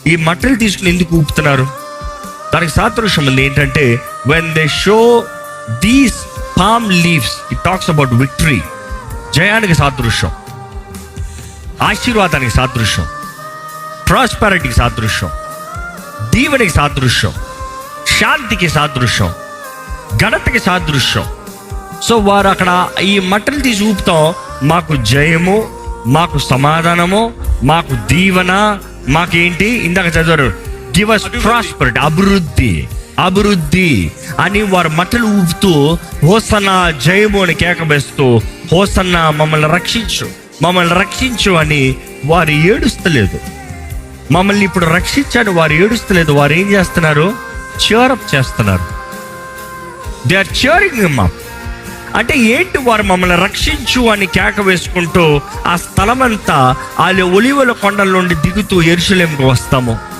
ఈ మట్టలు తీసుకుని ఎందుకు ఊపుతున్నారు? దానికి సాదృశ్యం ఉంది ఏంటంటే, when they show these palm leaves, it talks about victory. జయానికి సాదృశ్యం, ఆశీర్వాదానికి సాదృశ్యం, ప్రాస్పెరిటీకి సాదృశ్యం, దీవెనికి సాదృశ్యం, శాంతికి సాదృశ్యం, ఘనతకి సాదృశ్యం. సో వారు అక్కడ ఈ మట్టలు తీసి ఊపుతాం, మాకు జయము, మాకు సమాధానము, మాకు దీవెన, మాకేంటి ఇందాక చదివారు, గివ్ us ప్రాస్పెరిటీ, అభివృద్ధి అని వారు మట్టలు ఊపుతూ హోసన్నా జయము అని కేక వేస్తూ, హోసన్నా మమ్మల్ని రక్షించు అని వారు ఏడుస్తలేదు. మమ్మల్ని ఇప్పుడు రక్షించాడు వారు ఏడుస్తలేదు. వారు ఏం చేస్తున్నారు? చేరప్ చేస్తున్నారు. They are cheering him up. అంటే ఏంటి? వారు మమ్మల్ని రక్షించు అని కేక వేసుకుంటూ ఆ స్థలమంతా ఆ ఒలీవల కొండల నుండి దిగుతూ యెరూషలేముకు వస్తాము.